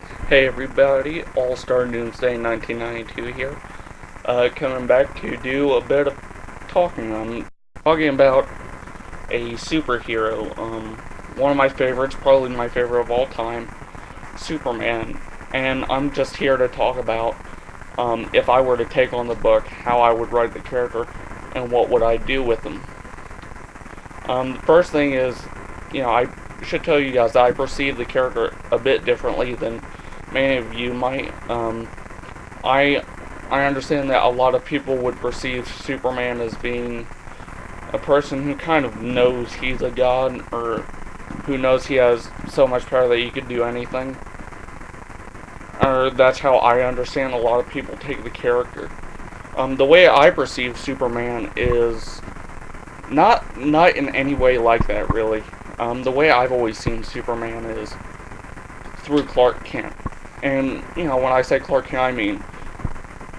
Hey everybody, AllStarDoomsday1992 here. Coming back to do a bit of talking. I'm talking about a superhero. One of my favorites, probably my favorite of all time, Superman. And I'm just here to talk about if I were to take on the book, how I would write the character, and what would I do with them. The first thing is, I should tell you guys that I perceive the character a bit differently than many of you might. I I understand that a lot of people would perceive Superman as being a person who kind of knows he's a god, or who knows he has so much power that he could do anything. Or that's how I understand a lot of people take the character. The way I perceive Superman is not in any way like that, really. The way I've always seen Superman is through Clark Kent. And, when I say Clark Kent, I mean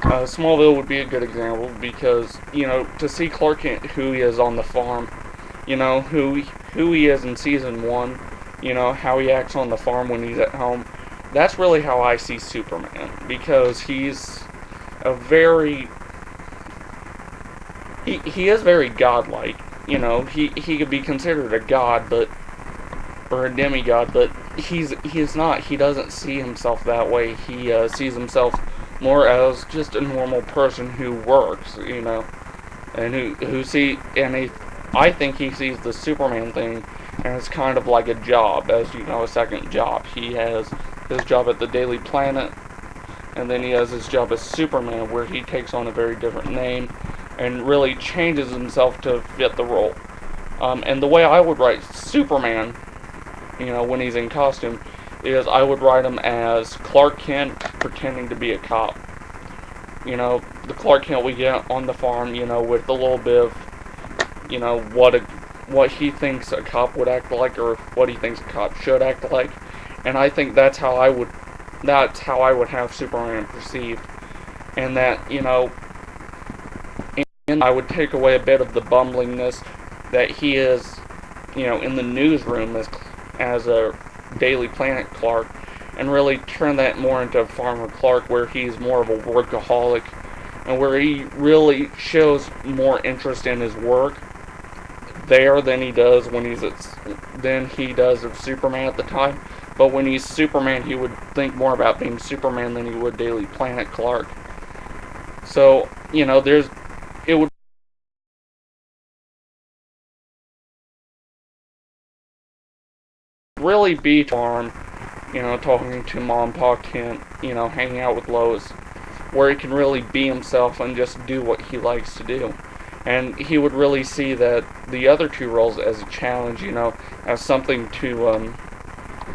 Smallville would be a good example because, to see Clark Kent, who he is on the farm, who he is in season 1, how he acts on the farm when he's at home, that's really how I see Superman, because he's a very, he is very godlike, he could be considered a god, or a demigod, but he's not. He doesn't see himself that way. He sees himself more as just a normal person who works, and I think he sees the Superman thing as kind of like a job, as a second job. He has his job at the Daily Planet, and then he has his job as Superman, where he takes on a very different name and really changes himself to fit the role. And the way I would write Superman, when he's in costume, is I would write him as Clark Kent pretending to be a cop. The Clark Kent we get on the farm, with a little bit of, what he thinks a cop would act like, or what he thinks a cop should act like. And I think that's how I would have Superman perceived. And that, and I would take away a bit of the bumblingness that he is, in the newsroom as a Daily Planet Clark, and really turn that more into Farmer Clark, where he's more of a workaholic, and where he really shows more interest in his work there than he does of Superman at the time. But when he's Superman, he would think more about being Superman than he would Daily Planet Clark. So, it would really be farm, talking to Mom, Pa Kent, hanging out with Lois, where he can really be himself and just do what he likes to do. And he would really see that the other two roles as a challenge, as something to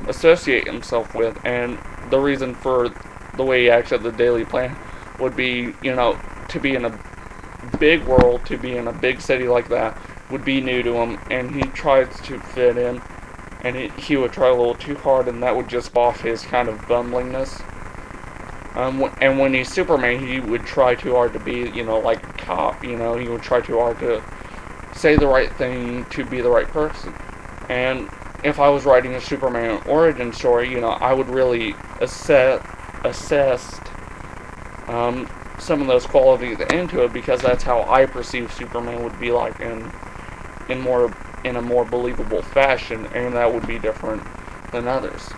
associate himself with. And the reason for the way he acts at the Daily Planet would be, to be in a big world, to be in a big city like that, would be new to him, and he tries to fit in, and he would try a little too hard, and that would just off his kind of bumblingness. And when he's Superman, he would try too hard to be, like a cop, he would try too hard to say the right thing to be the right person. And if I was writing a Superman origin story, I would really assess some of those qualities into it, because that's how I perceive Superman would be like in a more believable fashion, and that would be different than others.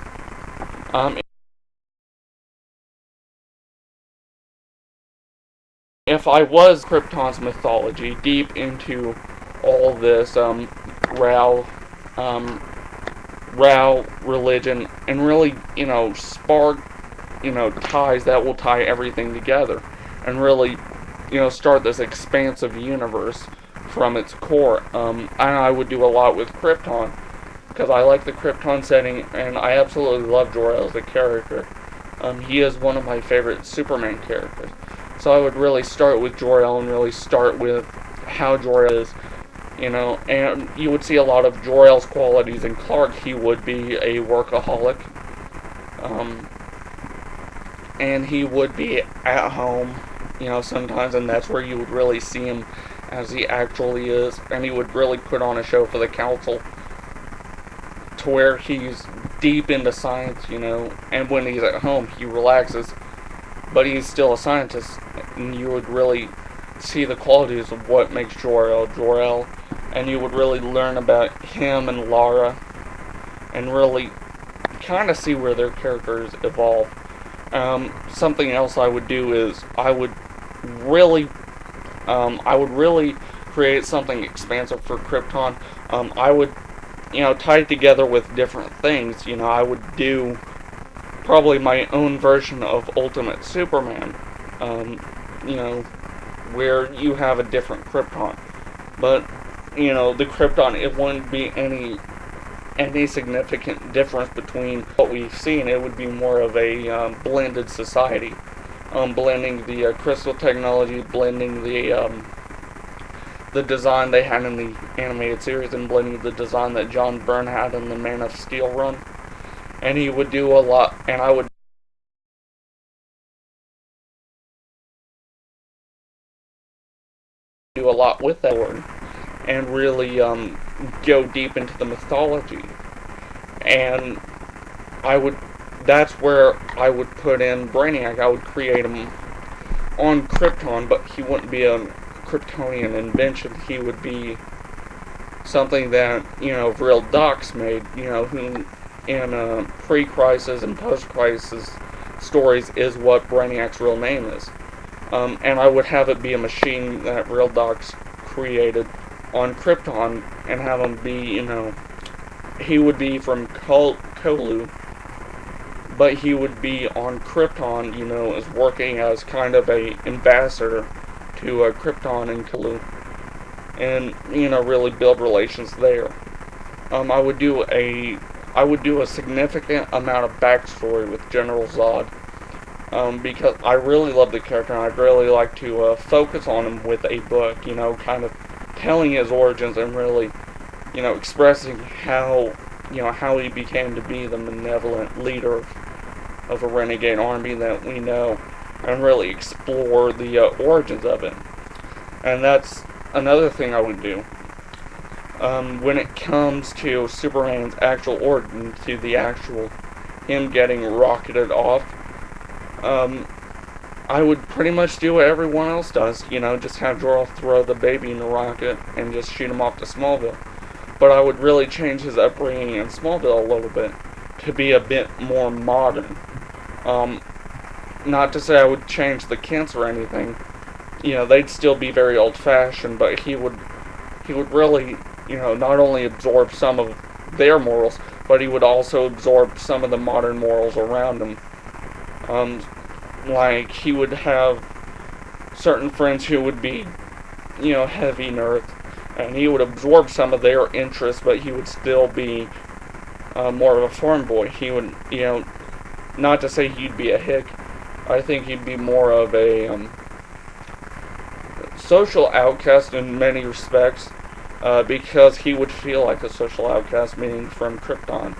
If I was Krypton's mythology, deep into all this Rao religion, and really, spark, ties that will tie everything together, and really, start this expansive universe from its core. And I would do a lot with Krypton, because I like the Krypton setting, and I absolutely love Jor-El as a character. He is one of my favorite Superman characters. So I would really start with Jor-El, and really start with how Jor-El is, and you would see a lot of Jor-El's qualities in Clark. He would be a workaholic, and he would be at home, sometimes, and that's where you would really see him as he actually is, and he would really put on a show for the council, to where he's deep into science, and when he's at home, he relaxes, but he's still a scientist, and you would really see the qualities of what makes Jor-El, and you would really learn about him and Lara, and really kind of see where their characters evolve. Something else I would do is I would really create something expansive for Krypton. I would, tie it together with different things. I would do probably my own version of Ultimate Superman. Where you have a different Krypton, but the Krypton, it wouldn't be any significant difference between what we've seen. It would be more of a blended society, blending the crystal technology, blending the design they had in the animated series, and blending the design that John Byrne had in the Man of Steel run. And he would do a lot, and I would do a lot with that word, and really go deep into the mythology. And that's where I would put in Brainiac. I would create him on Krypton, but he wouldn't be a Kryptonian invention. He would be something that, real docs made, who in pre-crisis and post-crisis stories is what Brainiac's real name is. And I would have it be a machine that real docs created on Krypton, and have him be, he would be from Kolu, but he would be on Krypton, as working as kind of a ambassador to Krypton and Kolu, and, really build relations there. I would do a significant amount of backstory with General Zod. Because I really love the character, and I'd really like to focus on him with a book, kind of telling his origins, and really, expressing how he became to be the benevolent leader of a renegade army that we know, and really explore the origins of it. And that's another thing I would do. When it comes to Superman's actual origin, to the actual him getting rocketed off, I would pretty much do what everyone else does, just have Jor-El throw the baby in the rocket and just shoot him off to Smallville. But I would really change his upbringing in Smallville a little bit to be a bit more modern. Not to say I would change the Kents or anything. They'd still be very old-fashioned, but he would really, not only absorb some of their morals, but he would also absorb some of the modern morals around him. Like, he would have certain friends who would be, heavy nerds, and he would absorb some of their interests, but he would still be more of a farm boy. He would, not to say he'd be a hick, I think he'd be more of a social outcast in many respects, because he would feel like a social outcast, meaning from Krypton.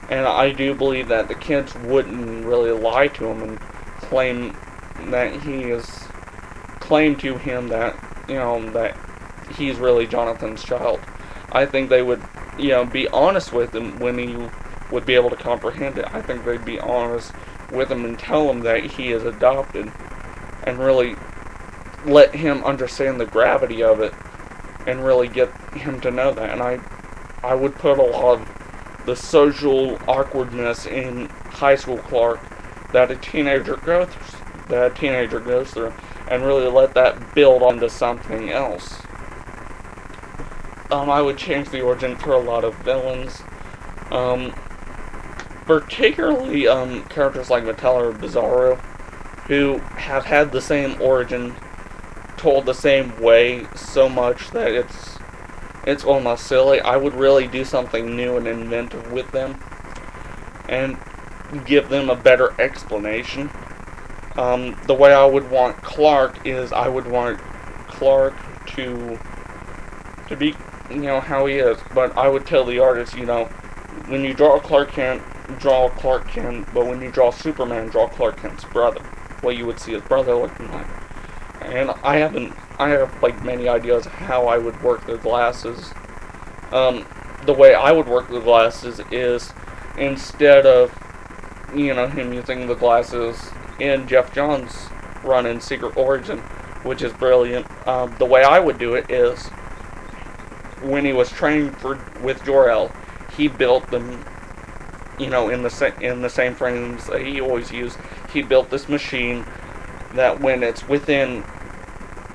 And I do believe that the kids wouldn't really lie to him and claim to him that, that he's really Jonathan's child. I think they would, be honest with him when he would be able to comprehend it. I think they'd be honest with him and tell him that he is adopted, and really let him understand the gravity of it, and really get him to know that. And I would put a lot of the social awkwardness in high school Clark that a teenager goes through, and really let that build onto something else. I would change the origin for a lot of villains, particularly characters like Metallo or Bizarro, who have had the same origin told the same way so much that it's almost silly. I would really do something new and inventive with them, and give them a better explanation. The way I would want Clark is, I would want Clark to be, how he is. But I would tell the artist, when you draw Clark Kent, draw Clark Kent, but when you draw Superman, draw Clark Kent's brother. What you would see his brother looking like. And I have like many ideas how I would work the glasses. The way I would work the glasses is instead of, him using the glasses in Jeff Johns' run in Secret Origin, which is brilliant. The way I would do it is, when he was training with Jor-El, he built them, in the same frames that he always used. He built this machine that when it's within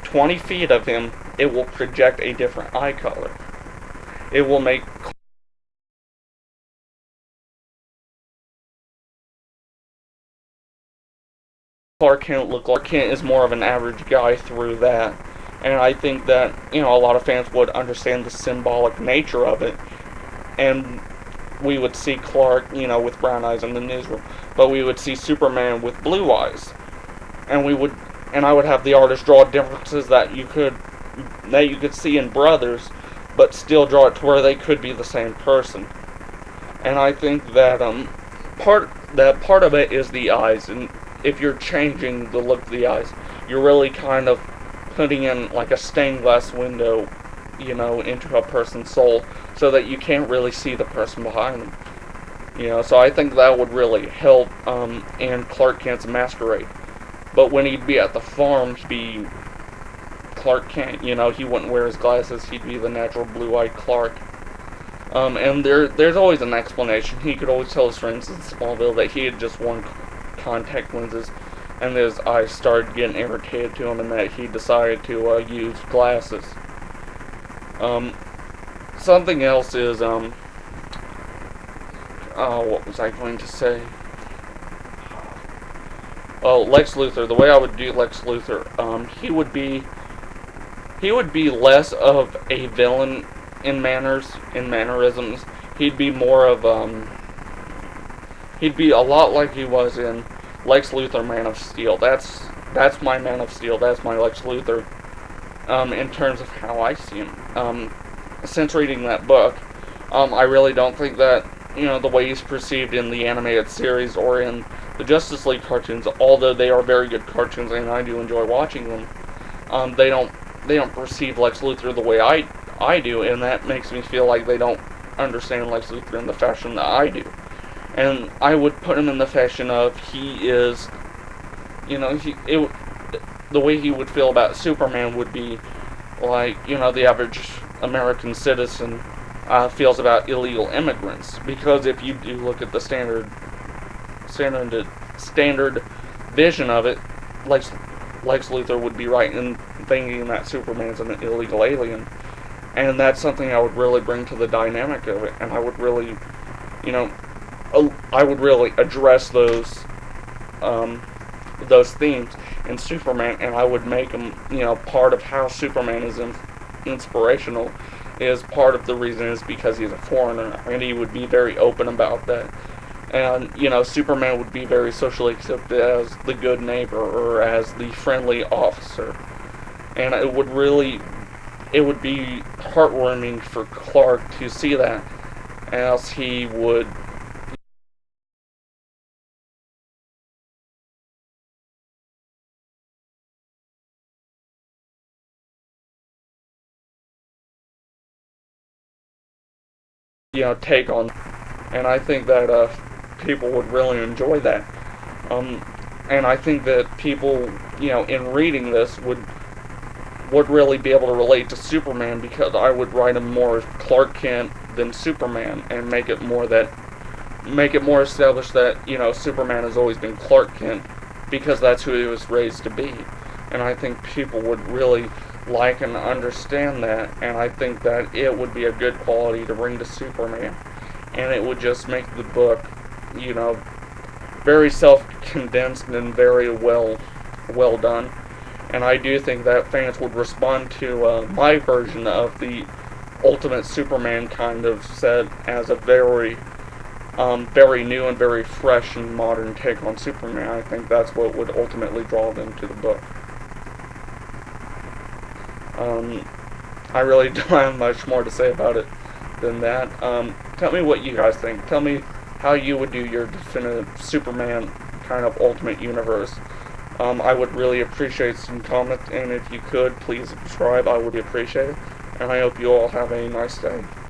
20 feet of him, it will project a different eye color. It will make Clark Kent look like Kent is more of an average guy through that. And I think that, a lot of fans would understand the symbolic nature of it. And we would see Clark, with brown eyes in the newsroom. But we would see Superman with blue eyes. And I would have the artist draw differences that you could see in brothers, but still draw it to where they could be the same person. And I think that part of it is the eyes, and if you're changing the look of the eyes, you're really kind of putting in like a stained glass window, into a person's soul, so that you can't really see the person behind them. So I think that would really help in Clark Kent's masquerade. But when he'd be at the farm, he'd be Clark Kent. He wouldn't wear his glasses. He'd be the natural blue-eyed Clark. And there's always an explanation. He could always tell his friends in Smallville that he had just worn contact lenses, and his eyes started getting irritated to him, and that he decided to use glasses. Something else is, what was I going to say? Oh, Lex Luthor. The way I would do Lex Luthor, he would be less of a villain in mannerisms. He'd be more of, he'd be a lot like he was in Lex Luthor Man of Steel. That's my Man of Steel. That's my Lex Luthor, in terms of how I see him. Since reading that book, I really don't think that, the way he's perceived in the animated series or in the Justice League cartoons, although they are very good cartoons and I do enjoy watching them, they don't perceive Lex Luthor the way I do, and that makes me feel like they don't understand Lex Luthor in the fashion that I do. And I would put him in the fashion of he is, the way he would feel about Superman would be like, the average American citizen feels about illegal immigrants. Because if you do look at the standard vision of it, Lex Luthor would be right in thinking that Superman's an illegal alien. And that's something I would really bring to the dynamic of it, and I would really, address those themes in Superman, and I would make them, part of how Superman is inspirational, is part of the reason is because he's a foreigner, and he would be very open about that. And, Superman would be very socially accepted as the good neighbor, or as the friendly officer. And it would be heartwarming for Clark to see that, as he would take on. And I think that people would really enjoy that. And I think that people, in reading this would really be able to relate to Superman, because I would write him more as Clark Kent than Superman, and make it more established that, Superman has always been Clark Kent, because that's who he was raised to be. And I think people would really like and understand that, and I think that it would be a good quality to bring to Superman. And it would just make the book, very self-condensed and very well done. And I do think that fans would respond to my version of the Ultimate Superman kind of set as a very new and very fresh and modern take on Superman. I think that's what would ultimately draw them to the book. I really don't have much more to say about it than that. Tell me what you guys think. Tell me how you would do your definitive Superman kind of Ultimate Universe. I would really appreciate some comments, and if you could, please subscribe. I would appreciate it. And I hope you all have a nice day.